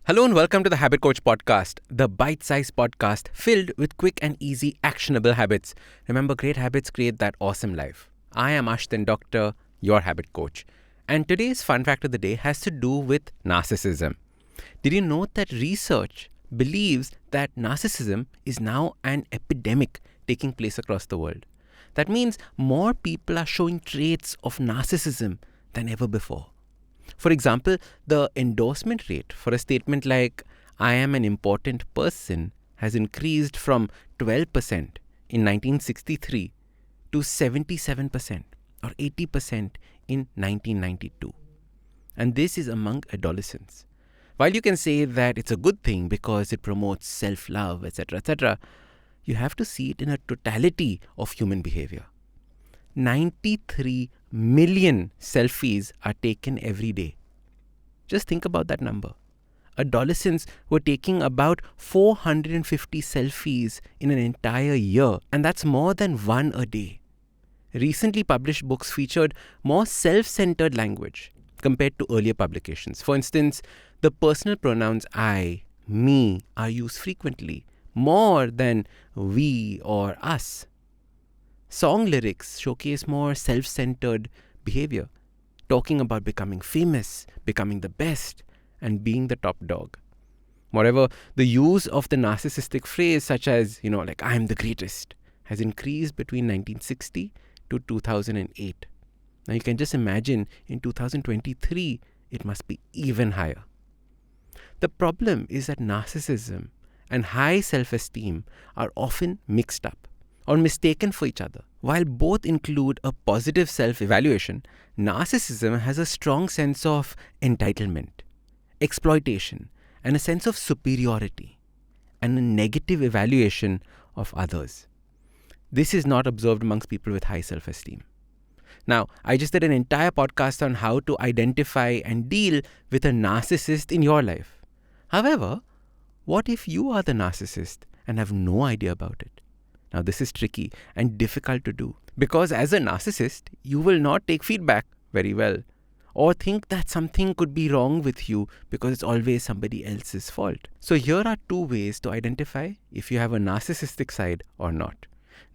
Hello and welcome to the Habit Coach Podcast, the bite-sized podcast filled with quick and easy actionable habits. Remember, great habits create that awesome life. I am Ashdin, Doctor, your habit coach. And today's fun fact of the day has to do with narcissism. Did you know that research believes that narcissism is now an epidemic taking place across the world? That means more people are showing traits of narcissism than ever before. For example, the endorsement rate for a statement like, I am an important person, has increased from 12% in 1963 to 77% or 80% in 1992. And this is among adolescents. While you can say that it's a good thing because it promotes self-love, etc., you have to see it in a totality of human behavior. 93 million selfies are taken every day. Just think about that number. Adolescents were taking about 450 selfies in an entire year, and that's more than one a day. Recently published books featured more self-centered language compared to earlier publications. For instance, the personal pronouns I, me are used frequently, more than we or us. Song lyrics showcase more self-centered behavior, talking about becoming famous, becoming the best, and being the top dog. Moreover, the use of the narcissistic phrase such as, like I'm the greatest, has increased between 1960 to 2008. Now you can just imagine in 2023, it must be even higher. The problem is that narcissism and high self-esteem are often mixed up or mistaken for each other. While both include a positive self-evaluation, narcissism has a strong sense of entitlement, exploitation, and a sense of superiority, and a negative evaluation of others. This is not observed amongst people with high self-esteem. Now, I just did an entire podcast on how to identify and deal with a narcissist in your life. However, what if you are the narcissist and have no idea about it? Now, this is tricky and difficult to do because as a narcissist, you will not take feedback very well or think that something could be wrong with you because it's always somebody else's fault. So here are two ways to identify if you have a narcissistic side or not.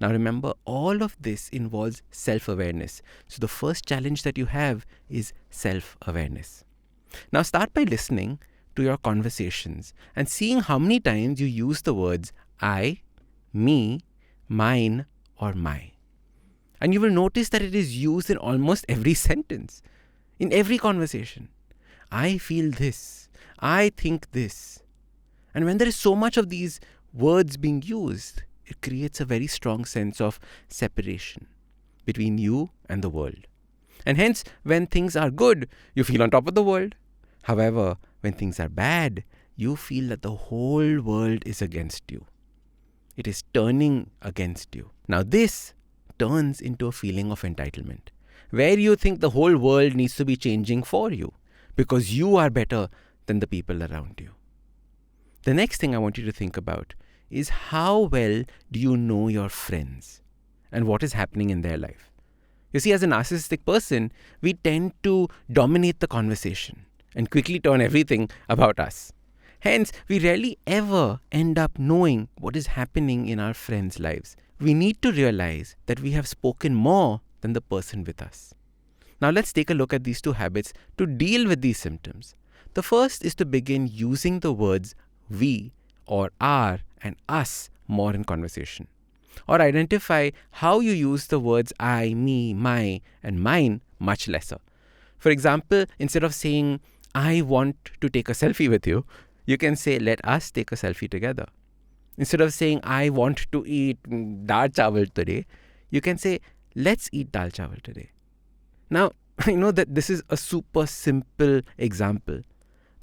Now, remember, all of this involves self-awareness. So the first challenge that you have is self-awareness. Now, start by listening to your conversations and seeing how many times you use the words I, me, mine, or my. And you will notice that it is used in almost every sentence, in every conversation. I feel this. I think this. And when there is so much of these words being used, it creates a very strong sense of separation between you and the world. And hence, when things are good, you feel on top of the world. However, when things are bad, you feel that the whole world is against you. It is turning against you. Now, this turns into a feeling of entitlement, where you think the whole world needs to be changing for you because you are better than the people around you. The next thing I want you to think about is how well do you know your friends and what is happening in their life. You see, as a narcissistic person, we tend to dominate the conversation and quickly turn everything about us. Hence, we rarely ever end up knowing what is happening in our friends' lives. We need to realize that we have spoken more than the person with us. Now, let's take a look at these two habits to deal with these symptoms. The first is to begin using the words we or our and us more in conversation. Or identify how you use the words I, me, my, and mine much lesser. For example, instead of saying, I want to take a selfie with you, you can say, let us take a selfie together. Instead of saying, I want to eat dal chawal today, you can say, let's eat dal chawal today. Now, I know that this is a super simple example,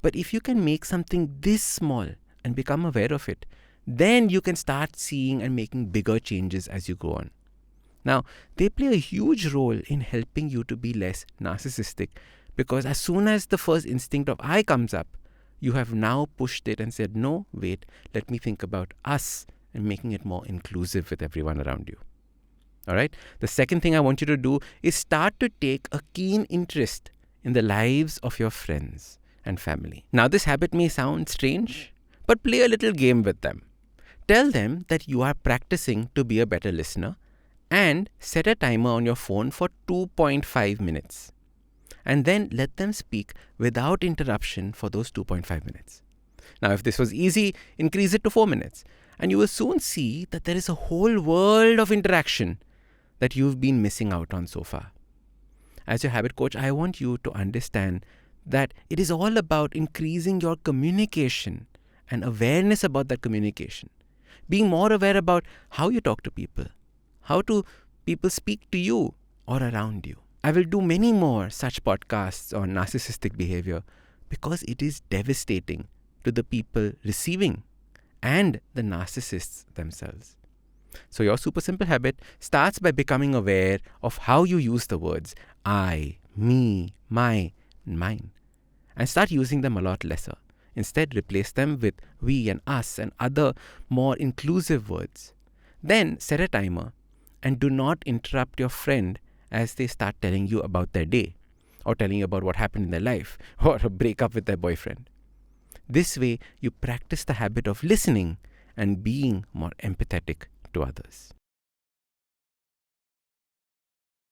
but if you can make something this small and become aware of it, then you can start seeing and making bigger changes as you go on. Now, they play a huge role in helping you to be less narcissistic because as soon as the first instinct of I comes up, you have now pushed it and said, no, wait, let me think about us and making it more inclusive with everyone around you. All right. The second thing I want you to do is start to take a keen interest in the lives of your friends and family. Now, this habit may sound strange, but play a little game with them. Tell them that you are practicing to be a better listener and set a timer on your phone for 2.5 minutes. And then let them speak without interruption for those 2.5 minutes. Now, if this was easy, increase it to 4 minutes. And you will soon see that there is a whole world of interaction that you've been missing out on so far. As your habit coach, I want you to understand that it is all about increasing your communication and awareness about that communication. Being more aware about how you talk to people. How do people speak to you or around you? I will do many more such podcasts on narcissistic behavior because it is devastating to the people receiving and the narcissists themselves. So your super simple habit starts by becoming aware of how you use the words I, me, my, and mine, and start using them a lot lesser. Instead, replace them with we and us and other more inclusive words. Then set a timer and do not interrupt your friend as they start telling you about their day or telling you about what happened in their life or a breakup with their boyfriend. This way, you practice the habit of listening and being more empathetic to others.